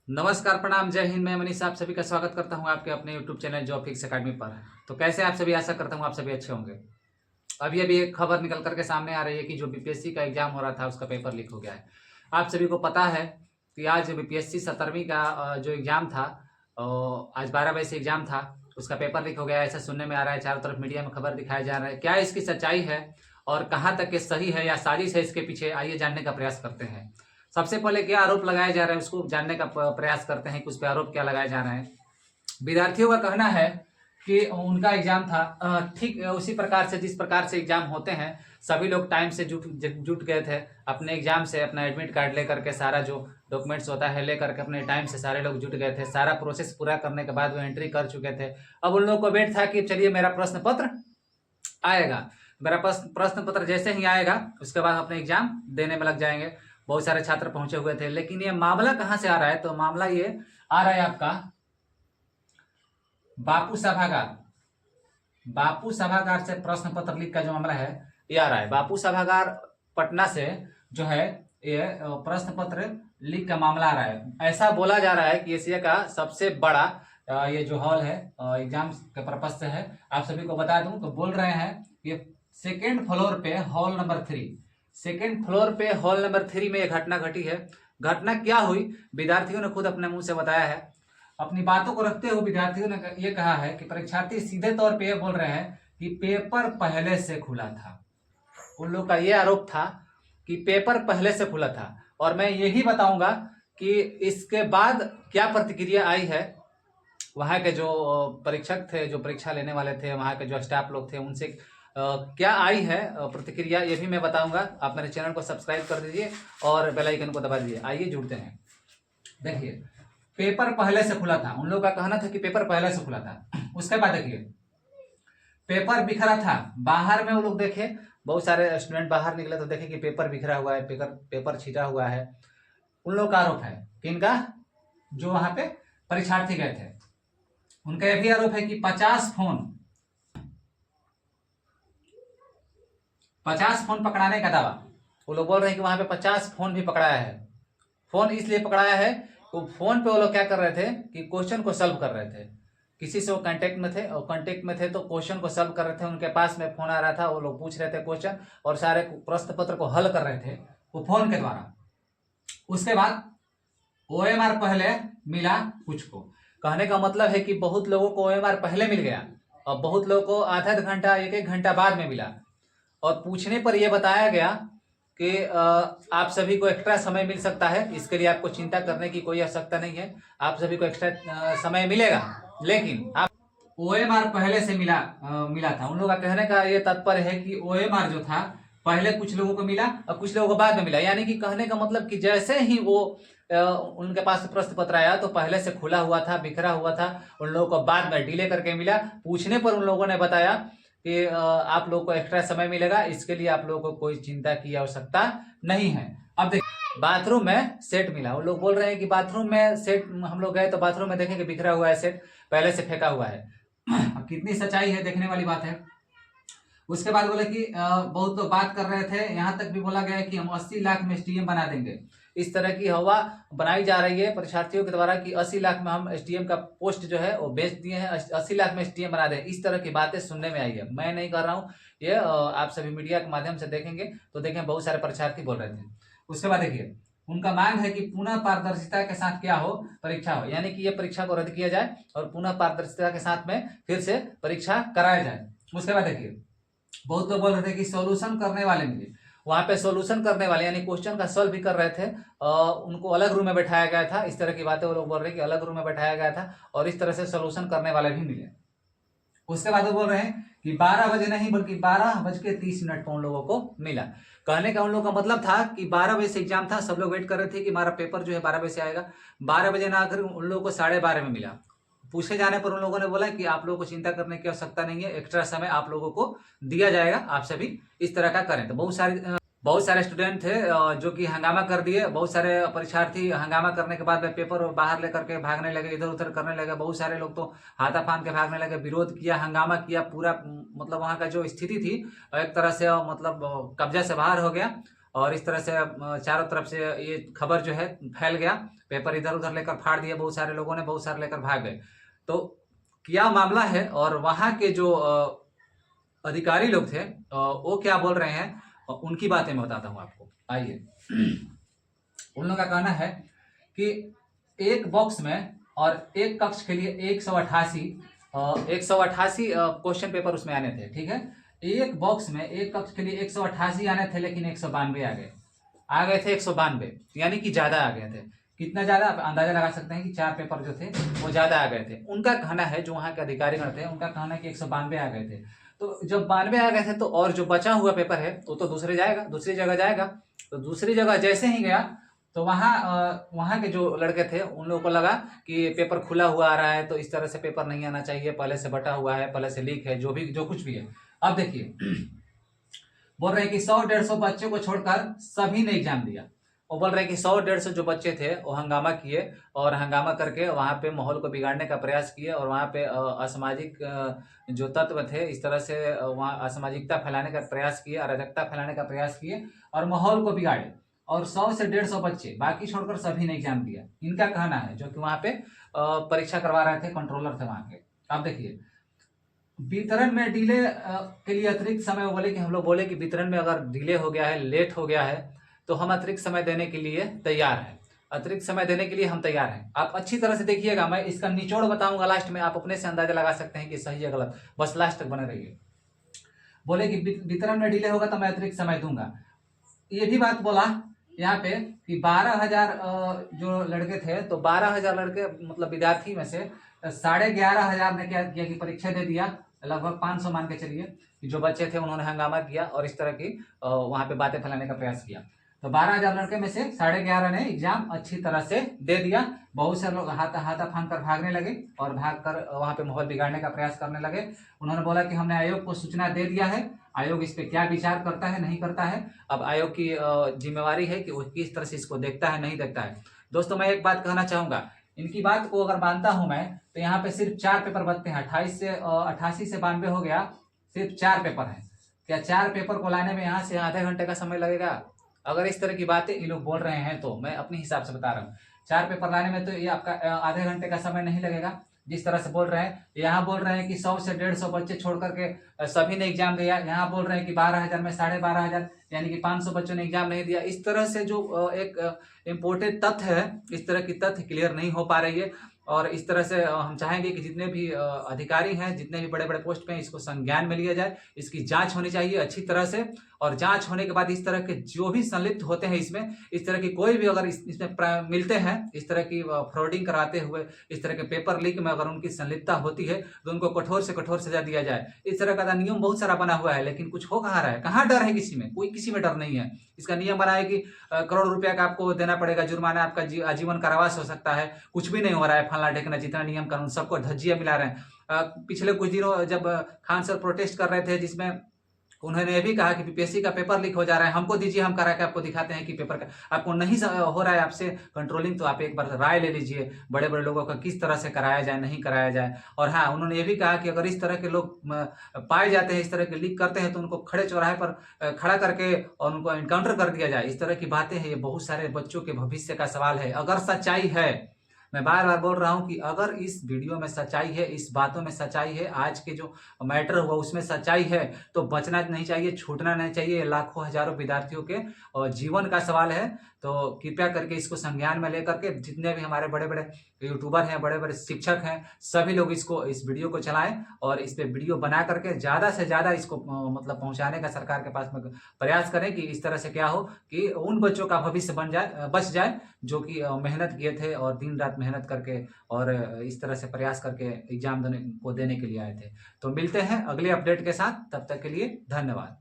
नमस्कार, प्रणाम, जय हिंद। मैं मनीष आप सभी का स्वागत करता हूं आपके अपने YouTube channel job fix academy पर। तो कैसे आप सभी, आशा करता हूं आप सभी अच्छे होंगे। अभी अभी एक खबर निकल करके सामने आ रही है कि जो बीपीएससी का एग्जाम हो रहा था उसका पेपर लीक हो गया है। आप सभी को पता है कि आज बीपीएससी 17वीं का जो एग्जाम था, आज 12 बजे से एग्जाम था, उसका पेपर लीक हो गया, ऐसा सुनने में आ रहा है। चारों तरफ मीडिया में खबर दिखाया जा रहा है। क्या इसकी सच्चाई है और कहाँ तक ये सही है या साजिश है इसके पीछे, आइए जानने का प्रयास करते हैं। सबसे पहले क्या आरोप लगाया जा रहा है उसको जानने का प्रयास करते हैं कि उस पर आरोप क्या लगाया जा रहा है। विद्यार्थियों का कहना है कि उनका एग्जाम था ठीक उसी प्रकार से जिस प्रकार से एग्जाम होते हैं। सभी लोग टाइम से जुट गए थे अपने एग्जाम से, अपना एडमिट कार्ड लेकर के, सारा जो डॉक्यूमेंट्स होता है लेकर के अपने टाइम से सारे लोग जुट गए थे। सारा प्रोसेस पूरा करने के बाद वो एंट्री कर चुके थे। अब उन लोगों को वेट था कि चलिए मेरा प्रश्न पत्र आएगा, मेरा प्रश्न पत्र जैसे ही आएगा उसके बाद अपने एग्जाम देने में लग जाएंगे। बहुत सारे छात्र पहुंचे हुए थे, लेकिन ये मामला कहां से आ रहा है? तो मामला ये आ रहा है आपका बापू सभागार से प्रश्न पत्र लीक का जो मामला है ये आ रहा है। बापू सभागार पटना से जो है ये प्रश्न पत्र लीक का मामला आ रहा है। ऐसा बोला जा रहा है कि एशिया का सबसे बड़ा ये जो हॉल है एग्जाम के पर्पज से है। आप सभी को बता दूं तो बोल रहे हैं कि सेकेंड फ्लोर पे हॉल नंबर 3 में ये घटना घटी है। घटना क्या हुई, विद्यार्थियों ने खुद अपने मुंह से बताया है। अपनी बातों को रखते हुए विद्यार्थियों ने ये कहा है कि परीक्षार्थी सीधे तौर पे ये बोल रहे हैं कि पेपर पहले से खुला था। उन लोग का ये आरोप था कि पेपर पहले से खुला था। और मैं यही बताऊंगा कि इसके बाद क्या प्रतिक्रिया आई है। वहाँ के जो परीक्षक थे, जो परीक्षा लेने वाले थे, वहाँ के जो स्टाफ लोग थे, उनसे क्या आई है प्रतिक्रिया, ये भी मैं बताऊंगा। आप मेरे चैनल को सब्सक्राइब कर दीजिए और बेल आइकन को दबा दीजिए। आइए जुड़ते हैं। देखिए, पेपर पहले से खुला था, उन लोगों का कहना था कि पेपर पहले से खुला था। उसके बाद देखिए पेपर बिखरा था। बाहर में वो लोग देखे, बहुत सारे स्टूडेंट बाहर निकले तो देखे कि पेपर बिखरा हुआ है, पेपर छिटा हुआ है। उन लोगों का आरोप है कि इनका जो वहां पे परीक्षार्थी गए थे उनका यह भी आरोप है कि 50 फोन पकड़ाने का दावा। वो लोग बोल रहे हैं कि वहां पे 50 फोन भी पकड़ाया है। फोन इसलिए पकड़ाया है तो फोन पे वो लोग क्या कर रहे थे कि क्वेश्चन को सॉल्व कर रहे थे। किसी से वो कांटेक्ट में थे और कांटेक्ट में थे तो क्वेश्चन को सॉल्व कर रहे थे। उनके पास में फोन आ रहा था, वो लोग पूछ रहे थे क्वेश्चन और सारे प्रश्न पत्र को हल कर रहे थे वो फोन के द्वारा। उसके बाद OMR पहले मिला कुछ को। कहने का मतलब है कि बहुत लोगों को OMR पहले मिल गया और बहुत लोगों को आधा घंटा एक घंटा बाद में मिला। और पूछने पर यह बताया गया कि आप सभी को एक्स्ट्रा समय मिल सकता है, इसके लिए आपको चिंता करने की कोई आवश्यकता नहीं है। आप सभी को एक्स्ट्रा समय मिलेगा, लेकिन आप OMR पहले से मिला था। उन लोगों का कहने का ये तात्पर्य है कि OMR जो था पहले कुछ लोगों को मिला और कुछ लोगों को बाद में मिला। यानी कि कहने का मतलब कि जैसे ही वो उनके पास प्रश्न पत्र आया तो पहले से खुला हुआ था, बिखरा हुआ था। उन लोगों को बाद में डिले करके मिला। पूछने पर उन लोगों ने बताया कि आप लोगों को एक्स्ट्रा समय मिलेगा, इसके लिए आप लोगों को कोई चिंता की आवश्यकता नहीं है। अब देखिए, बाथरूम में सेट मिला। वो लोग बोल रहे हैं कि बाथरूम में सेट, हम लोग गए तो बाथरूम में देखें कि बिखरा हुआ है, सेट पहले से फेंका हुआ है। अब कितनी सच्चाई है देखने वाली बात है। उसके बाद बोले कि बहुत तो बात कर रहे थे, यहाँ तक भी बोला गया कि हम 80 लाख में STM बना देंगे। इस तरह की हवा बनाई जा रही है परीक्षार्थियों के द्वारा कि 80 लाख में हम STM का पोस्ट जो है वो बेच दिए हैं, 80 लाख में STM बना दें। इस तरह की बातें सुनने में आई है, मैं नहीं कर रहा हूँ ये, आप सभी मीडिया के माध्यम से देखेंगे तो देखें बहुत सारे परीक्षार्थी बोल रहे थे। उसके बाद देखिए, उनका मांग है कि पुनः पारदर्शिता के साथ क्या हो, परीक्षा हो। यानी कि ये परीक्षा को रद्द किया जाए और पुनः पारदर्शिता के साथ में फिर से परीक्षा कराया जाए। उसके बाद देखिए, बहुत लोग बोल रहे थे कि सॉल्यूशन करने वाले मिले। वहां पे सॉल्यूशन करने वाले यानी क्वेश्चन का सॉल्व भी कर रहे थे, उनको अलग रूम में बैठाया गया था। इस तरह की बातें वो लोग बोल रहे हैं कि अलग रूम में बैठाया गया था और इस तरह से सॉल्यूशन करने वाले भी मिले। उसके बाद वो बोल रहे हैं कि 12 बजे नहीं बल्कि 12:30 पर उन लोगों को मिला। कहने का उन लोगों का मतलब था कि 12 बजे से एग्जाम था, सब लोग वेट कर रहे थे कि हमारा पेपर जो है 12 बजे से आएगा। 12 बजे ना आकर उन लोगों को 12:30 में मिला। पूछे जाने पर उन लोगों ने बोला कि आप लोगों को चिंता करने की आवश्यकता नहीं है, एक्स्ट्रा समय आप लोगों को दिया जाएगा, आप सभी इस तरह का करें। तो बहुत सारे स्टूडेंट थे जो कि हंगामा कर दिए। बहुत सारे परीक्षार्थी हंगामा करने के बाद में पेपर बाहर लेकर के भागने लगे, इधर उधर करने लगे। बहुत सारे लोग तो हाथापान के भागने लगे, विरोध किया, हंगामा किया। पूरा मतलब वहाँ का जो स्थिति थी एक तरह से मतलब कब्जा से बाहर हो गया और इस तरह से चारों तरफ से ये खबर जो है फैल गया पेपर इधर उधर लेकर फाड़ दिया बहुत सारे लोगों ने, बहुत सारे लेकर भाग गए। तो क्या मामला है और वहाँ के जो अधिकारी लोग थे वो क्या बोल रहे हैं, उनकी बातें मैं बताता हूँ आपको। आइए, उन लोगों का कहना है कि एक बॉक्स में और एक कक्ष के लिए 188 क्वेश्चन पेपर उसमें आने थे, ठीक है। एक बॉक्स में एक कक्ष के लिए 188 आने थे, लेकिन 192 आ गए थे 192, यानी कि ज्यादा आ गए थे। कितना ज्यादा, आप अंदाजा लगा सकते हैं कि 4 पेपर जो थे वो ज्यादा आ गए थे। उनका कहना है, जो वहाँ के अधिकारीगण थे उनका कहना है कि 192 आ गए थे। तो जब 92 आ गए थे तो और जो बचा हुआ पेपर है वो तो दूसरी जगह जाएगा। तो दूसरी जगह जैसे ही गया तो वहाँ के जो लड़के थे उन लोगों को लगा कि पेपर खुला हुआ आ रहा है, तो इस तरह से पेपर नहीं आना चाहिए, पहले से बटा हुआ है, पहले से लीक है, जो कुछ भी है। अब देखिए, बोल रहे हैं कि 100-150 बच्चों को छोड़कर सभी ने एग्जाम दिया। वो बोल रहे हैं कि 100-150 जो बच्चे थे वो हंगामा किए, और हंगामा करके वहाँ पे माहौल को बिगाड़ने का प्रयास किए, और वहाँ पे असामाजिक जो तत्व थे इस तरह से वहाँ असामाजिकता फैलाने का प्रयास किए, अराजकता फैलाने का प्रयास किए और माहौल को बिगाड़े। और 100 से 150 बच्चे, बाकी छोड़कर सभी ने एग्जाम दिया, इनका कहना है, जो कि वहाँ पे परीक्षा करवा रहे थे, कंट्रोलर थे वहाँ के। अब देखिए, वितरण में डिले के लिए अतिरिक्त समय, बोले कि हम लोग बोले कि वितरण में अगर डिले हो गया है, लेट हो गया है, तो हम अतिरिक्त समय देने के लिए तैयार हैं, अतिरिक्त समय देने के लिए हम तैयार हैं। आप अच्छी तरह से देखिएगा, मैं इसका निचोड़ बताऊंगा लास्ट में, आप अपने से अंदाजा लगा सकते हैं कि सही है गलत, बस लास्ट तक बने रहिए। बोले कि वितरण में डिले होगा तो मैं अतिरिक्त समय दूंगा। ये भी बात बोला यहाँ पे कि 12,000 जो लड़के थे, तो 12,000 लड़के मतलब विद्यार्थी में से 11,500 ने क्या किया कि परीक्षा दे दिया। लगभग 500 मान के चलिए कि जो बच्चे थे उन्होंने हंगामा किया और इस तरह की वहां पे बातें फैलाने का प्रयास किया। तो 12,000 लड़के में से 11,500 ने एग्जाम अच्छी तरह से दे दिया। बहुत से लोग हाथा फांद कर भागने लगे और भागकर वहां पे माहौल बिगाड़ने का प्रयास करने लगे। उन्होंने बोला कि हमने आयोग को सूचना दे दिया है, आयोग इस पे क्या विचार करता है नहीं करता है, अब आयोग की जिम्मेवारी है कि वो किस तरह से इसको देखता है नहीं देखता है। दोस्तों, मैं एक बात कहना चाहूंगा, इनकी बात को अगर मानता हूं मैं, तो यहाँ पे सिर्फ 4 पेपर बचते हैं। 88 से 92 हो गया, सिर्फ 4 पेपर है। क्या 4 पेपर को लाने में यहाँ से आधे घंटे का समय लगेगा? अगर इस तरह की बातें ये लोग बोल रहे हैं तो मैं अपने हिसाब से बता रहा हूँ, 4 पेपर लाने में तो ये आपका आधे घंटे का समय नहीं लगेगा। जिस तरह से बोल रहे हैं, यहाँ बोल रहे हैं कि 100 से 150 बच्चे छोड़ करके सभी ने एग्जाम दिया, यहाँ बोल रहे हैं कि 12,000 में 12,500 यानी कि 500 बच्चों ने एग्जाम नहीं दिया। इस तरह से जो एक इम्पोर्टेंट तथ्य है, इस तरह की तथ्य क्लियर नहीं हो पा रही है। और इस तरह से हम चाहेंगे कि जितने भी अधिकारी हैं, जितने भी बड़े बड़े पोस्ट पे हैं, इसको संज्ञान में लिया जाए, इसकी जांच होनी चाहिए अच्छी तरह से। और जांच होने के बाद इस तरह के जो भी संलिप्त होते हैं इसमें, इस तरह की कोई भी अगर इसमें मिलते हैं, इस तरह की फ्रॉडिंग कराते हुए, इस तरह के पेपर लीक में अगर उनकी संलिप्तता होती है, तो उनको कठोर से कठोर सजा दिया जाए। इस तरह का नियम बहुत सारा बना हुआ है, लेकिन कुछ हो कहाँ रहा है, कहाँ डर है किसी में? कोई किसी में डर नहीं है। इसका नियम बना है कि करोड़ रुपया का आपको देना पड़ेगा जुर्माना, आपका आजीवन कारावास हो सकता है, कुछ भी नहीं हो रहा है, फला ढेकना, जितना नियम कानून सबको धज्जियां मिला रहे हैं। पिछले कुछ दिनों जब खान सर प्रोटेस्ट कर रहे थे, जिसमें उन्होंने ये भी कहा कि बीपीएससी का पेपर लीक हो जा रहा है, हमको दीजिए, हम करा के आपको दिखाते हैं कि पेपर का आपको नहीं हो रहा है आपसे कंट्रोलिंग, तो आप एक बार राय ले लीजिए बड़े बड़े लोगों का, किस तरह से कराया जाए नहीं कराया जाए। और हाँ, उन्होंने ये भी कहा कि अगर इस तरह के लोग पाए जाते हैं, इस तरह के लीक करते हैं, तो उनको खड़े चौराहे पर खड़ा करके और उनको एनकाउंटर कर दिया जाए। इस तरह की बातें हैं, ये बहुत सारे बच्चों के भविष्य का सवाल है। अगर सच्चाई है, मैं बार बार बोल रहा हूं कि अगर इस वीडियो में सच्चाई है, इस बातों में सच्चाई है, आज के जो मैटर हुआ उसमें सच्चाई है, तो बचना नहीं चाहिए, छूटना नहीं चाहिए। लाखों हजारों विद्यार्थियों के जीवन का सवाल है। तो कृपया करके इसको संज्ञान में लेकर के जितने भी हमारे बड़े बड़े यूट्यूबर हैं, बड़े बड़े शिक्षक हैं, सभी लोग इस वीडियो को चलाएं और इस पे वीडियो बना करके ज्यादा से ज्यादा इसको मतलब पहुंचाने का सरकार के पास में प्रयास करें, कि इस तरह से क्या हो कि उन बच्चों का भविष्य बच जाए जो कि मेहनत किए थे और दिन रात मेहनत करके और इस तरह से प्रयास करके एग्जाम देने के लिए आए थे। तो मिलते हैं अगले अपडेट के साथ, तब तक के लिए धन्यवाद।